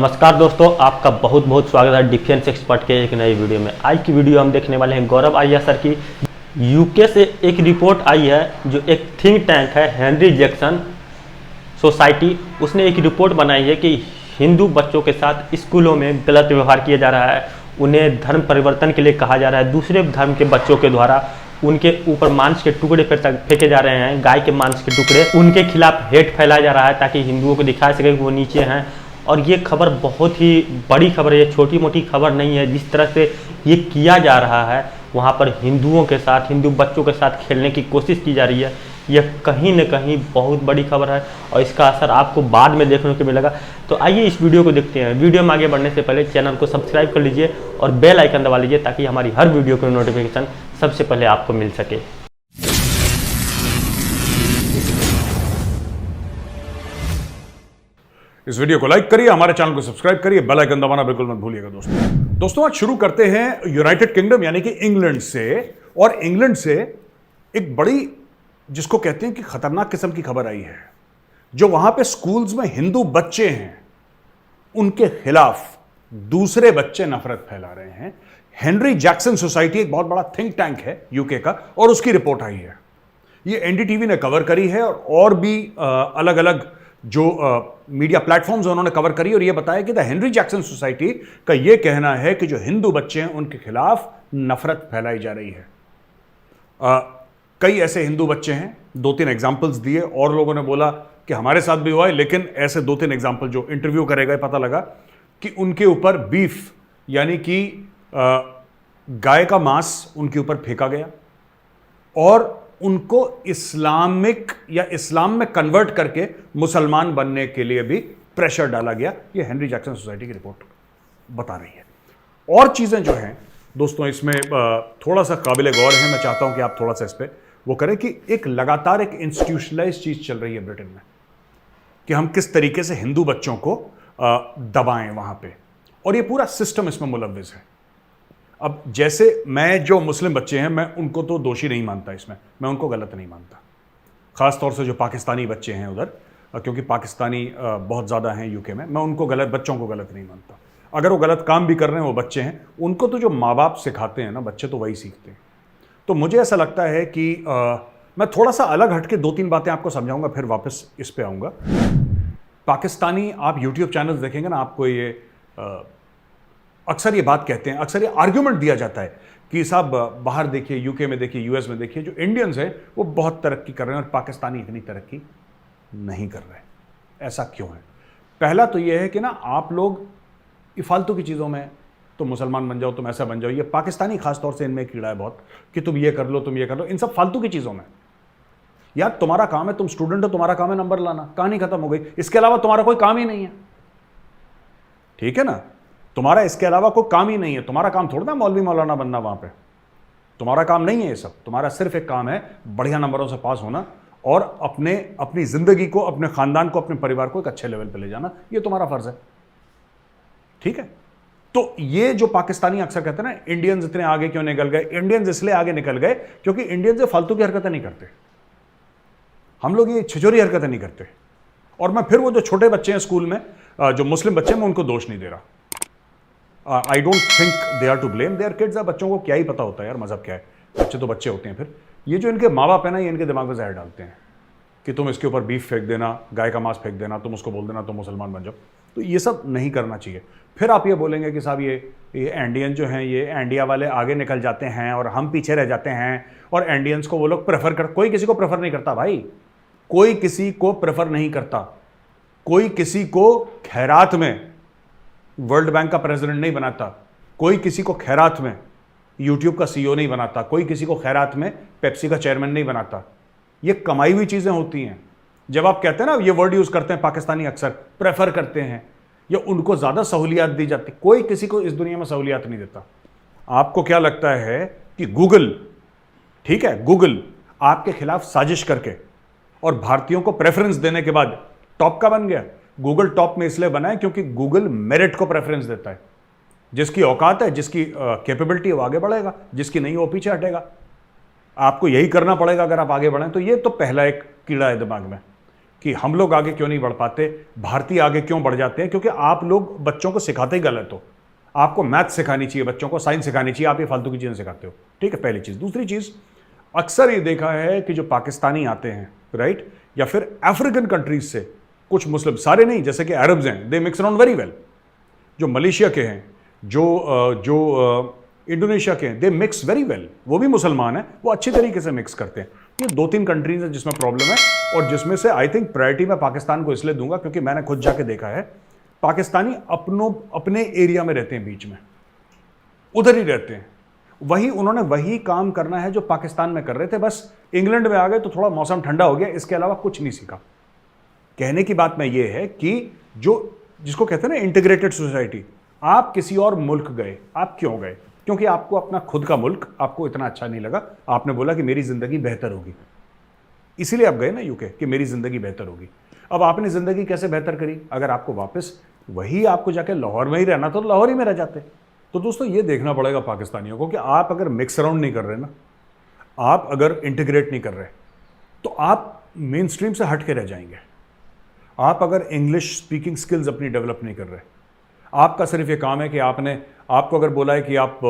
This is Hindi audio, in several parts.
नमस्कार दोस्तों, आपका बहुत बहुत स्वागत है डिफेंस एक्सपर्ट के एक नई वीडियो में। आज की वीडियो हम देखने वाले हैं गौरव आर्या सर की। यूके से एक रिपोर्ट आई है जो एक थिंक टैंक है हेनरी जैक्सन सोसाइटी, उसने एक रिपोर्ट बनाई है कि हिंदू बच्चों के साथ स्कूलों में गलत व्यवहार किया जा रहा है, उन्हें धर्म परिवर्तन के लिए कहा जा रहा है, दूसरे धर्म के बच्चों के द्वारा उनके ऊपर मांस के टुकड़े फेंके जा रहे हैं, गाय के मांस के टुकड़े, उनके खिलाफ हेट फैलाया जा रहा है ताकि हिंदुओं को दिखा सके कि वो नीचे हैं। और ये खबर बहुत ही बड़ी खबर है, ये छोटी मोटी खबर नहीं है। जिस तरह से ये किया जा रहा है, वहाँ पर हिंदुओं के साथ, हिंदू बच्चों के साथ खेलने की कोशिश की जा रही है, यह कहीं न कहीं बहुत बड़ी खबर है और इसका असर आपको बाद में देखने को मिलेगा। तो आइए इस वीडियो को देखते हैं। वीडियो में आगे बढ़ने से पहले चैनल को सब्सक्राइब कर लीजिए और बेल आइकन दबा लीजिए ताकि हमारी हर वीडियो की नोटिफिकेशन सबसे पहले आपको मिल सके। इस वीडियो को लाइक करिए, हमारे चैनल को सब्सक्राइब करिए, बेल आइकन दबाना बिल्कुल मत भूलिएगा। दोस्तों आज शुरू करते हैं यूनाइटेड किंगडम यानी कि इंग्लैंड से। और इंग्लैंड से एक बड़ी, जिसको कहते हैं कि खतरनाक किस्म की खबर आई है। जो वहां पे स्कूल्स में हिंदू बच्चे हैं, उनके खिलाफ दूसरे बच्चे नफरत फैला रहे हैं। हेनरी जैक्सन सोसाइटी एक बहुत बड़ा थिंक टैंक है यूके का, और उसकी रिपोर्ट आई है। ये एनडीटीवी ने कवर करी है और भी अलग अलग जो मीडिया प्लेटफॉर्म्स उन्होंने कवर करी, और यह बताया कि द हेनरी जैक्सन सोसाइटी का यह कहना है कि जो हिंदू बच्चे हैं उनके खिलाफ नफरत फैलाई जा रही है। कई ऐसे हिंदू बच्चे हैं, 2-3 एग्जाम्पल्स दिए, और लोगों ने बोला कि हमारे साथ भी हुआ है, लेकिन ऐसे 2-3 एग्जाम्पल जो इंटरव्यू करेगा पता लगा कि उनके ऊपर बीफ यानी कि गाय का मांस उनके ऊपर फेंका गया और उनको इस्लामिक या इस्लाम में कन्वर्ट करके मुसलमान बनने के लिए भी प्रेशर डाला गया। यह हेनरी जैक्सन सोसाइटी की रिपोर्ट बता रही है। और चीजें जो हैं दोस्तों इसमें थोड़ा सा काबिल गौर है। मैं चाहता हूं कि आप थोड़ा सा इस पर वो करें कि एक लगातार एक इंस्टीट्यूशनलाइज चीज चल रही है ब्रिटेन में कि हम किस तरीके से हिंदू बच्चों को दबाएं वहां पे, और ये पूरा सिस्टम इसमें मुलव्विस है। अब जैसे मैं, जो मुस्लिम बच्चे हैं, मैं उनको तो दोषी नहीं मानता इसमें, मैं उनको गलत नहीं मानता। ख़ास तौर से जो पाकिस्तानी बच्चे हैं उधर, क्योंकि पाकिस्तानी बहुत ज़्यादा हैं यूके में, मैं उनको बच्चों को गलत नहीं मानता। अगर वो गलत काम भी कर रहे हैं, वो बच्चे हैं, उनको तो जो माँ बाप सिखाते हैं ना, बच्चे तो वही सीखते हैं। तो मुझे ऐसा लगता है कि मैं थोड़ा सा अलग हट के 2-3 बातें आपको समझाऊंगा, फिर वापस इस पर आऊँगा। पाकिस्तानी आप यूट्यूब चैनल देखेंगे ना, आपको ये अक्सर ये बात कहते हैं, अक्सर ये आर्ग्यूमेंट दिया जाता है कि साहब बाहर देखिए, यूके में देखिए, यूएस में देखिए, जो इंडियंस हैं वो बहुत तरक्की कर रहे हैं और पाकिस्तानी इतनी तरक्की नहीं कर रहे। ऐसा क्यों है? पहला तो ये है कि ना, आप लोग ये फालतू की चीज़ों में, तुम मुसलमान बन जाओ, तुम ऐसा बन जाओ, ये पाकिस्तानी खासतौर से इनमें कीड़ा है बहुत कि तुम ये कर लो, तुम ये कर लो, इन सब फालतू की चीज़ों में। यार तुम्हारा काम है, तुम स्टूडेंट हो, तुम्हारा काम है नंबर लाना, कहानी खत्म हो गई। इसके अलावा तुम्हारा कोई काम ही नहीं है, ठीक है ना? तुम्हारा इसके अलावा कोई काम ही नहीं है। तुम्हारा काम थोड़ा ना मौलवी मौलाना बनना, वहां पे तुम्हारा काम नहीं है ये सब। तुम्हारा सिर्फ एक काम है बढ़िया नंबरों से पास होना और अपनी जिंदगी को, अपने खानदान को, अपने परिवार को एक अच्छे लेवल पे ले जाना। ये तुम्हारा फर्ज है, ठीक है? तो ये जो पाकिस्तानी अक्सर कहते हैं ना, इंडियंस इतने आगे क्यों निकल गए, इंडियंस इसलिए आगे निकल गए क्योंकि इंडियंस फालतू की हरकतें नहीं करते। हम लोग ये छिछोरी हरकतें नहीं करते। और मैं फिर वो जो छोटे बच्चे हैं स्कूल में, जो मुस्लिम बच्चे हैं, मैं उनको दोष नहीं दे रहा। I don't think they are to blame, they are kids. बच्चों को क्या ही पता होता है यार मजहब क्या है, बच्चे तो बच्चे होते हैं। फिर ये जो इनके माँ बाप है ना, ये इनके दिमाग में जहर डालते हैं कि तुम इसके ऊपर बीफ फेंक देना, गाय का मांस फेंक देना, तुम उसको बोल देना तुम मुसलमान बन जाओ। तो ये सब नहीं करना चाहिए। फिर आप ये बोलेंगे कि साहब ये इंडियन जो हैं, ये इंडिया वाले आगे निकल जाते हैं और हम पीछे रह जाते हैं, और इंडियंस को वो लोग प्रेफर कर। कोई किसी को प्रेफर नहीं करता भाई, कोई किसी को प्रेफर नहीं करता। कोई किसी को खैरात में वर्ल्ड बैंक का प्रेसिडेंट नहीं बनाता, कोई किसी को खैरात में यूट्यूब का सीईओ नहीं बनाता, कोई किसी को खैरात में पेप्सी का चेयरमैन नहीं बनाता। ये कमाई हुई चीजें होती हैं। जब आप कहते हैं ना, ये वर्ड यूज करते हैं पाकिस्तानी अक्सर, प्रेफर करते हैं या उनको ज्यादा सहूलियत दी जाती, कोई किसी को इस दुनिया में सहूलियत नहीं देता। आपको क्या लगता है कि गूगल, ठीक है, गूगल आपके खिलाफ साजिश करके और भारतीयों को प्रेफरेंस देने के बाद टॉप का बन गया? गूगल टॉप में इसलिए बना है क्योंकि गूगल मेरिट को प्रेफरेंस देता है। जिसकी औकात है, जिसकी कैपेबिलिटी है, वो आगे बढ़ेगा, जिसकी नहीं वो पीछे हटेगा। आपको यही करना पड़ेगा अगर आप आगे बढ़ें। तो ये तो पहला एक कीड़ा है दिमाग में। कि हम लोग आगे क्यों नहीं बढ़ पाते, भारतीय आगे क्यों बढ़ जाते हैं, क्योंकि आप लोग बच्चों को सिखाते ही गलत हो। आपको मैथ सिखानी चाहिए बच्चों को, साइंस सिखानी चाहिए, आप ये फालतू की चीजें सिखाते हो। ठीक है, पहली चीज। दूसरी चीज, अक्सर ये देखा है कि जो पाकिस्तानी आते हैं, राइट, या फिर अफ्रीकन कंट्रीज से कुछ मुस्लिम, सारे नहीं, जैसे कि अरब्स हैं, दे मिक्स अराउंड वेरी वेल। जो मलेशिया के हैं, जो इंडोनेशिया के हैं, दे मिक्स वेरी वेल। वो भी मुसलमान हैं, वो अच्छी तरीके से मिक्स करते हैं। ये 2-3 कंट्रीज हैं जिसमें प्रॉब्लम है, और जिसमें से आई थिंक प्रायोरिटी मैं पाकिस्तान को इसलिए दूंगा क्योंकि मैंने खुद जाके देखा है, पाकिस्तानी अपने एरिया में रहते हैं, बीच में उधर ही रहते हैं। उन्होंने वही काम करना है जो पाकिस्तान में कर रहे थे, बस इंग्लैंड में आ गए तो थोड़ा मौसम ठंडा हो गया, इसके अलावा कुछ नहीं सीखा। कहने की बात में यह है कि जिसको कहते हैं ना इंटीग्रेटेड सोसाइटी, आप किसी और मुल्क गए, आप क्यों गए? क्योंकि आपको अपना खुद का मुल्क आपको इतना अच्छा नहीं लगा, आपने बोला कि मेरी जिंदगी बेहतर होगी, इसीलिए आप गए ना यूके, कि मेरी जिंदगी बेहतर होगी। अब आपने जिंदगी कैसे बेहतर करी? अगर आपको वापस वही आपको जाके लाहौर में ही रहना तो लाहौर ही में रह जाते। तो दोस्तों ये देखना पड़ेगा पाकिस्तानियों को कि आप अगर मिक्स अराउंड नहीं कर रहे ना, आप अगर इंटीग्रेट नहीं कर रहे, तो आप मेन स्ट्रीम से हट के रह जाएंगे। आप अगर इंग्लिश स्पीकिंग स्किल्स अपनी डेवलप नहीं कर रहे, आपका सिर्फ ये काम है कि आपको अगर बोला है कि आप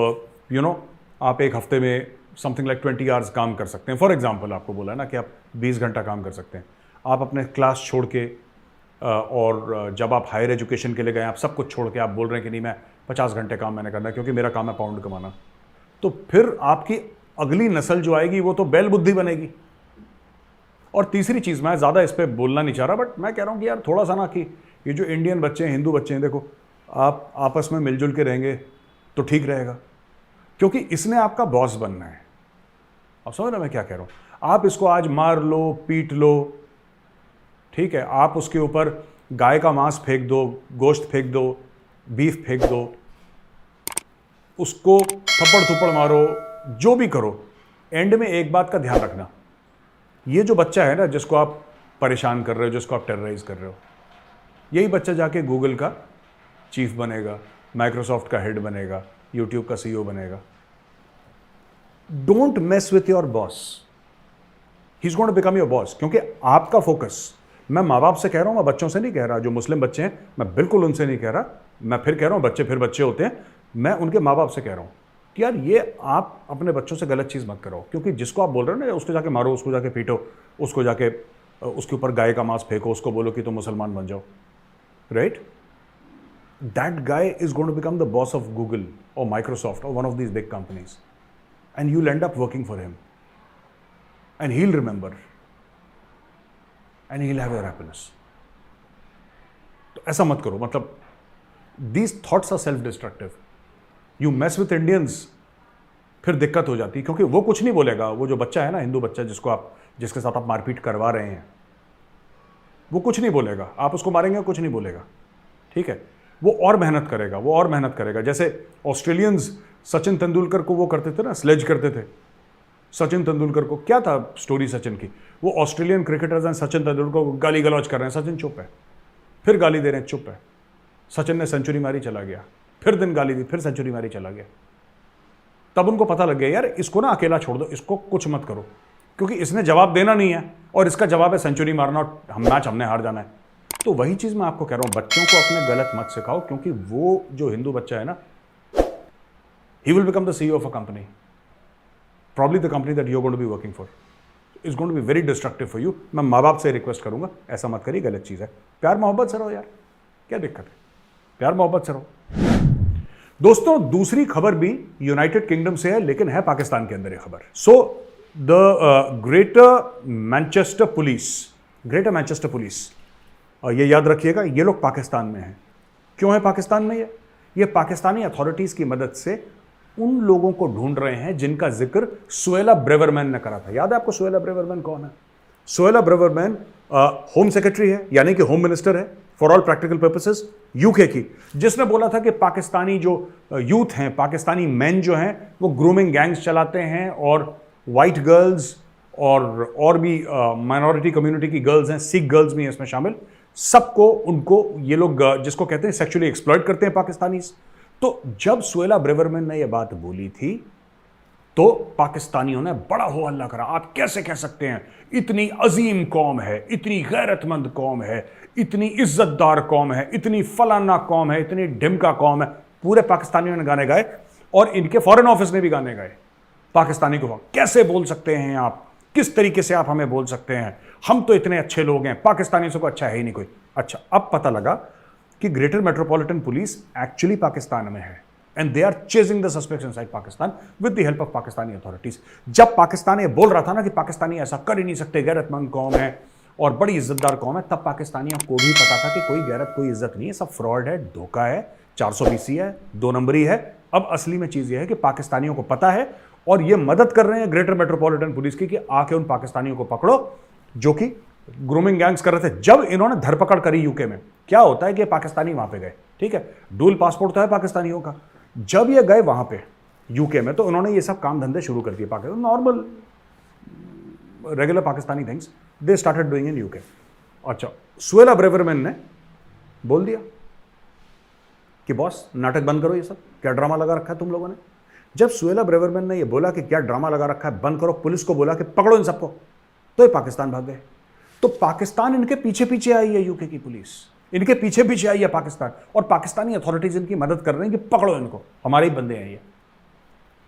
आप एक हफ्ते में समथिंग लाइक 20 आवर्स काम कर सकते हैं, फॉर एग्जांपल आपको बोला है ना कि आप 20 घंटा काम कर सकते हैं, आप अपने क्लास छोड़ के और जब आप हायर एजुकेशन के लिए गए, आप सब कुछ छोड़ के आप बोल रहे हैं कि नहीं, मैं 50 घंटे काम मैंने करना है क्योंकि मेरा काम है पाउंड कमाना, तो फिर आपकी अगली नस्ल जो आएगी वो तो बैल बुद्धि बनेगी। और तीसरी चीज़, मैं ज़्यादा इस पर बोलना नहीं चाह रहा, बट मैं कह रहा हूँ कि यार थोड़ा सा ना, कि ये जो इंडियन बच्चे हैं, हिंदू बच्चे हैं, देखो आप आपस में मिलजुल के रहेंगे तो ठीक रहेगा, क्योंकि इसने आपका बॉस बनना है। आप समझ रहे मैं क्या कह रहा हूँ? आप इसको आज मार लो, पीट लो, ठीक है, आप उसके ऊपर गाय का मांस फेंक दो, गोश्त फेंक दो, बीफ फेंक दो, उसको थप्पड़ थप्पड़ मारो, जो भी करो, एंड में एक बात का ध्यान रखना, ये जो बच्चा है ना जिसको आप परेशान कर रहे हो, जिसको आप टेरराइज कर रहे हो, यही बच्चा जाके गूगल का चीफ बनेगा, माइक्रोसॉफ्ट का हेड बनेगा, यूट्यूब का सीईओ बनेगा। Don't mess with your boss, he is going to become your boss. क्योंकि आपका फोकस, मैं माँ बाप से कह रहा हूं, मैं बच्चों से नहीं कह रहा, जो मुस्लिम बच्चे हैं मैं बिल्कुल उनसे नहीं कह रहा, मैं फिर कह रहा हूं बच्चे फिर बच्चे होते हैं, मैं उनके माँ बाप से कह रहा हूं कि यार ये आप अपने बच्चों से गलत चीज़ मत करो, क्योंकि जिसको आप बोल रहे हो ना, उसको जाके मारो, उसको जाके पीटो, उसको जाके उसके ऊपर गाय का मांस फेंको, उसको बोलो कि तुम मुसलमान बन जाओ, right? That guy is going to become the boss of Google or Microsoft or one of these big companies, and you'll end up working for him, and he'll remember, and he'll have your happiness. तो ऐसा मत करो, मतलब these thoughts are self-destructive. You mess with Indians, फिर दिक्कत हो जाती है, क्योंकि वो कुछ नहीं बोलेगा। वो जो बच्चा है ना, हिंदू बच्चा जिसके साथ आप मारपीट करवा रहे हैं, वो कुछ नहीं बोलेगा, आप उसको मारेंगे कुछ नहीं बोलेगा, ठीक है? वो और मेहनत करेगा, वो और मेहनत करेगा। जैसे ऑस्ट्रेलियंस सचिन तेंदुलकर को वो करते थे ना, स्लेज करते थे। सचिन तेंदुलकर को क्या था स्टोरी सचिन की, वो ऑस्ट्रेलियन क्रिकेटर्स हैं, सचिन तेंदुलकर को गाली गलौज कर रहे हैं, सचिन चुप है, फिर गाली दे रहे हैं, चुप है। सचिन ने सेंचुरी मारी, चला गया, फिर दिन गाली दी, फिर सेंचुरी मारी, चला गया। तब उनको पता लग गया यार इसको ना अकेला छोड़ दो, इसको कुछ मत करो, क्योंकि इसने जवाब देना नहीं है और इसका जवाब है सेंचुरी मारना और मैच हमने हार जाना है। तो वही चीज मैं आपको कह रहा हूं, बच्चों को अपने गलत मत सिखाओ, क्योंकि वो जो हिंदू बच्चा है ना, he will become the CEO of a company, probably the company that you're going to be working for is going to be very destructive for you. मैं माँ बाप से रिक्वेस्ट करूंगा, ऐसा मत करिए, गलत चीज है। प्यार मोहब्बत से रहो यार, क्या दिक्कत है, प्यार मोहब्बत से रहो। दोस्तों दूसरी खबर भी यूनाइटेड किंगडम से है, लेकिन है पाकिस्तान के अंदर ये खबर। So the greater Manchester police, और ये याद रखिएगा, ये लोग पाकिस्तान में हैं। क्यों है पाकिस्तान में ये पाकिस्तानी अथॉरिटीज़ की मदद से उन लोगों को ढूंढ रहे हैं जिनका जिक्र सुएला ब्रेवरमैन ने करा था। याद है आपको सुएला ब्रेवरमैन कौन है? सुएला ब्रेवरमैन होम सेक्रेटरी है, यानी कि होम मिनिस्टर है for all practical purposes UK की, जिसने बोला था कि पाकिस्तानी जो यूथ हैं, पाकिस्तानी मैन जो हैं, वो ग्रूमिंग गैंग्स चलाते हैं और वाइट गर्ल्स और भी माइनॉरिटी कम्युनिटी की गर्ल्स हैं, सिख गर्ल्स भी हैं इसमें शामिल, सबको उनको ये लोग जिसको कहते हैं सेक्सुअली एक्सप्लॉइट करते हैं पाकिस्तानीज। तो जब सुएला ब्रेवरमैन ने यह बात बोली थी तो पाकिस्तानियों ने बड़ा हो हल्ला करा, आप कैसे कह सकते हैं, इतनी अजीम कौम है, इतनी गैरतमंद कौम है, इतनी इज्जतदार कौम है, इतनी फलाना कौम है, इतनी ढिमका कौम है। पूरे पाकिस्तानियों ने गाने गाए और इनके फॉरेन ऑफिस ने भी गाने गाए पाकिस्तानी को। कैसे बोल सकते हैं आप, किस तरीके से आप हमें बोल सकते हैं, हम तो इतने अच्छे लोग हैं, पाकिस्तानियों से को अच्छा है ही नहीं कोई। अच्छा, अब पता लगा कि Greater Metropolitan Police actually Pakistan में है and they are chasing the suspects inside Pakistan with the help of Pakistani authorities. जब पाकिस्तान ये बोल रहा था ना कि पाकिस्तानी ऐसा कर ही नहीं सकते, गैरतमंद कौम है और बड़ी इज्जतदार कौम है, तब पाकिस्तानियों को भी पता था कि कोई गैरत कोई इज्जत नहीं है, सब फ्रॉड है, धोखा है, 420 है, 2 नंबरी है। अब असली में चीज यह है कि पाकिस्तानियों को पता है और ये मदद कर रहे हैं ग्रेटर मेट्रोपॉलिटन पुलिस की कि आके उन पाकिस्तानियों को पकड़ो जो कि ग्रूमिंग गैंग्स कर रहे थे। जब इन्होंने धरपकड़ करी यूके में, क्या होता है कि पाकिस्तानी वहां पे गए, ठीक है, डुअल पासपोर्ट तो है पाकिस्तानियों का। जब ये गए वहां पे यूके में तो उन्होंने ये सब काम धंधे शुरू कर दिए, Pakistan normal regular Pakistani things they started doing in UK. अच्छा, सुहेला ब्रेवरमैन ने बोल दिया कि बॉस नाटक बंद करो, ये सब क्या ड्रामा लगा रखा है तुम लोगों ने। जब सुहेला ब्रेवरमैन ने ये बोला कि क्या ड्रामा लगा रखा है, बंद करो, पुलिस को बोला कि पकड़ो इन सबको, तो ये पाकिस्तान भाग गए। तो पाकिस्तान इनके पीछे पीछे आई है, यूके की पुलिस इनके पीछे पीछे आई है पाकिस्तान, और पाकिस्तानी अथॉरिटीज इनकी मदद कर रहे हैं कि पकड़ो इनको, हमारे ही बंदे हैं ये।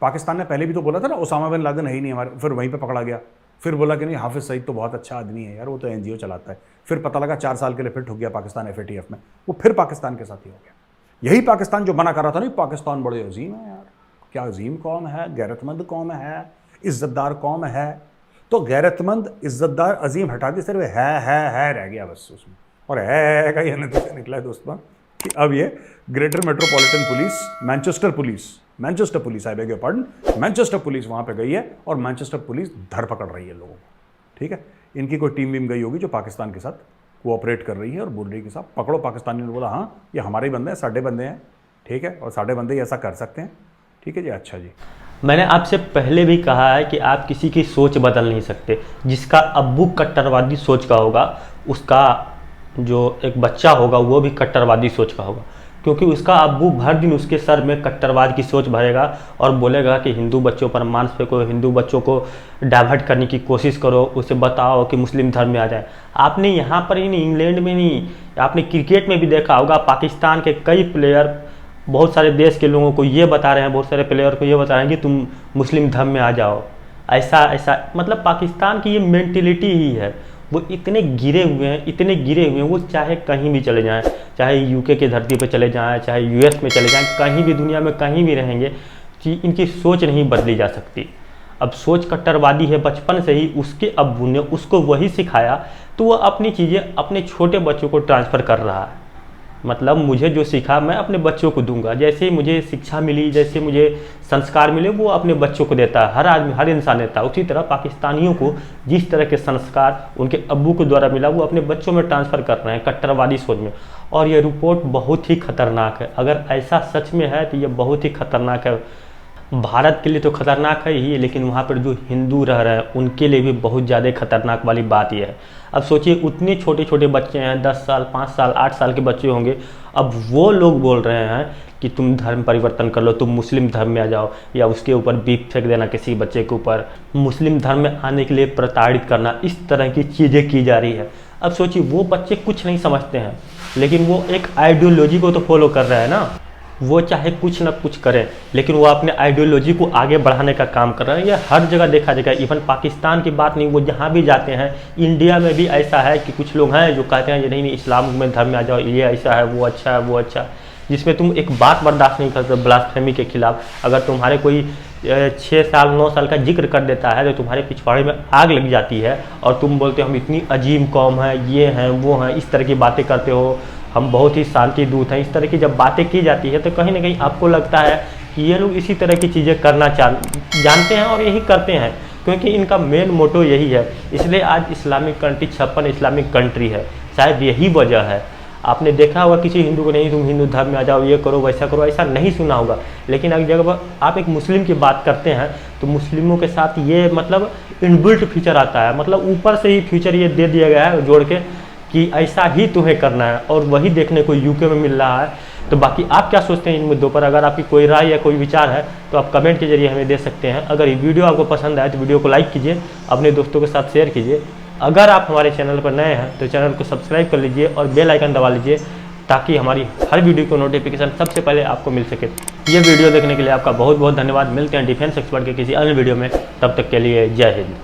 पाकिस्तान ने पहले भी तो बोला था ना ओसामा बिन लादेन है ही नहीं हमारे, फिर वहीं पे पकड़ा गया। फिर बोला कि नहीं हाफिज सईद तो बहुत अच्छा आदमी है यार, वो तो एनजीओ चलाता है। फिर पता लगा 4 साल के लिए फिर ठुक गया पाकिस्तान एफएटीएफ में, वो फिर पाकिस्तान के साथ ही हो गया। यही पाकिस्तान जो मना कर रहा था, नहीं पाकिस्तान बड़े अजीम है यार, क्या अजीम कौम है, गैरतमंद कौम है, इज्जतदार कौम है। तो गैरतमंद इज्जतदार अजीम हटा दी, सिर्फ है रह गया बस उसमें। और है का ये नतीजा निकला है दोस्तों कि अब ये greater Metropolitan police, Manchester police I beg your pardon, Manchester police वहां पे गई है और मैनचेस्टर पुलिस धर पकड़ रही है लोगों को, ठीक है। इनकी कोई टीम वीम गई होगी जो पाकिस्तान के साथ कोऑपरेट कर रही है और बोल रही है कि साहब पकड़ो। पाकिस्तानी ने बोला हाँ ये हमारे ही बंदे हैं, साढ़े बंदे हैं, ठीक है, और साढ़े बंदे ही ऐसा कर सकते हैं, ठीक है जी, अच्छा जी। मैंने आपसे पहले भी कहा है कि आप किसी की सोच बदल नहीं सकते। जिसका अब्बू कट्टरवादी सोच का होगा, उसका जो एक बच्चा होगा वो भी कट्टरवादी सोच का होगा, क्योंकि उसका अब्बू भर दिन उसके सर में कट्टरवाद की सोच भरेगा और बोलेगा कि हिंदू बच्चों पर मांस फेंको, हिंदू बच्चों को डाइवर्ट करने की कोशिश करो, उसे बताओ कि मुस्लिम धर्म में आ जाए। आपने यहाँ पर ही नहीं, इंग्लैंड में नहीं, आपने क्रिकेट में भी देखा होगा, पाकिस्तान के कई प्लेयर बहुत सारे देश के लोगों को ये बता रहे हैं, बहुत सारे प्लेयर को ये बता रहे हैं कि तुम मुस्लिम धर्म में आ जाओ। ऐसा मतलब पाकिस्तान की ये मेंटेलिटी ही है। वो इतने गिरे हुए हैं, वो चाहे कहीं भी चले जाएं, चाहे यूके की धरती पर चले जाएं, चाहे यूएस में चले जाएं, कहीं भी दुनिया में कहीं भी रहेंगे, कि इनकी सोच नहीं बदली जा सकती। अब सोच कट्टरवादी है, बचपन से ही उसके अब्बू ने उसको वही सिखाया, तो वो अपनी चीज़ें अपने छोटे बच्चों को ट्रांसफ़र कर रहा है। मतलब मुझे जो सीखा मैं अपने बच्चों को दूंगा, जैसे मुझे शिक्षा मिली, जैसे मुझे संस्कार मिले, वो अपने बच्चों को देता है, हर आदमी हर इंसान देता है। उसी तरह पाकिस्तानियों को जिस तरह के संस्कार उनके अब्बू के द्वारा मिला, वो अपने बच्चों में ट्रांसफ़र कर रहे हैं कट्टरवादी सोच में। और ये रिपोर्ट बहुत ही खतरनाक है। अगर ऐसा सच में है तो ये बहुत ही खतरनाक है। भारत के लिए तो खतरनाक है ही, लेकिन वहाँ पर जो हिंदू रह रहे हैं उनके लिए भी बहुत ज़्यादा खतरनाक वाली बात यह है। अब सोचिए, उतने छोटे छोटे बच्चे हैं, 10 साल 5 साल 8 साल के बच्चे होंगे, अब वो लोग बोल रहे हैं कि तुम धर्म परिवर्तन कर लो, तुम मुस्लिम धर्म में आ जाओ, या उसके ऊपर बीफ फेंक देना किसी बच्चे के ऊपर, मुस्लिम धर्म में आने के लिए प्रताड़ित करना, इस तरह की चीज़ें की जा रही है। अब सोचिए, वो बच्चे कुछ नहीं समझते हैं, लेकिन वो एक आइडियोलॉजी को तो फॉलो कर रहे हैं ना। वो चाहे कुछ ना कुछ करें, लेकिन वो अपने आइडियोलॉजी को आगे बढ़ाने का काम कर रहे हैं। ये हर जगह देखा जाएगा, इवन पाकिस्तान की बात नहीं, वो जहाँ भी जाते हैं, इंडिया में भी ऐसा है कि कुछ लोग हैं जो कहते हैं ये नहीं इस्लाम में धर्म में आ जाओ, ये ऐसा है, वो अच्छा है, वो अच्छा है, जिसमें तुम एक बात बर्दाश्त नहीं करते, ब्लास्फेमी के खिलाफ। अगर तुम्हारे कोई 6 साल 9 साल का जिक्र कर देता है तो तुम्हारे पिछवाड़े में आग लग जाती है और तुम बोलते हो हम इतनी अजीम कौम है, ये हैं वो हैं, इस तरह की बातें करते हो, हम बहुत ही शांति दूत हैं। इस तरह की जब बातें की जाती है तो कहीं ना कहीं आपको लगता है कि ये लोग इसी तरह की चीज़ें करना जानते हैं और यही करते हैं, क्योंकि इनका मेन मोटो यही है। इसलिए आज इस्लामिक कंट्री 56 इस्लामिक कंट्री है, शायद यही वजह है। आपने देखा होगा किसी हिंदू को नहीं तुम हिंदू धर्म में आ जाओ, ये करो वैसा करो, ऐसा नहीं सुना होगा। लेकिन अगर जब आप एक मुस्लिम की बात करते हैं तो मुस्लिमों के साथ ये मतलब इनबिल्ट फीचर आता है, मतलब ऊपर से ही फीचर ये दे दिया गया है जोड़ के कि ऐसा ही तुम्हें करना है, और वही देखने को यूके में मिल रहा है। तो बाकी आप क्या सोचते हैं इन मुद्दों पर? अगर आपकी कोई राय या कोई विचार है तो आप कमेंट के जरिए हमें दे सकते हैं। अगर ये वीडियो आपको पसंद आए तो वीडियो को लाइक कीजिए, अपने दोस्तों के साथ शेयर कीजिए। अगर आप हमारे चैनल पर नए हैं तो चैनल को सब्सक्राइब कर लीजिए और बेल आइकन दबा लीजिए, ताकि हमारी हर वीडियो को नोटिफिकेशन सबसे पहले आपको मिल सके। ये वीडियो देखने के लिए आपका बहुत बहुत धन्यवाद। मिलते हैं डिफेंस एक्सपर्ट के किसी अन्य वीडियो में, तब तक के लिए जय हिंद।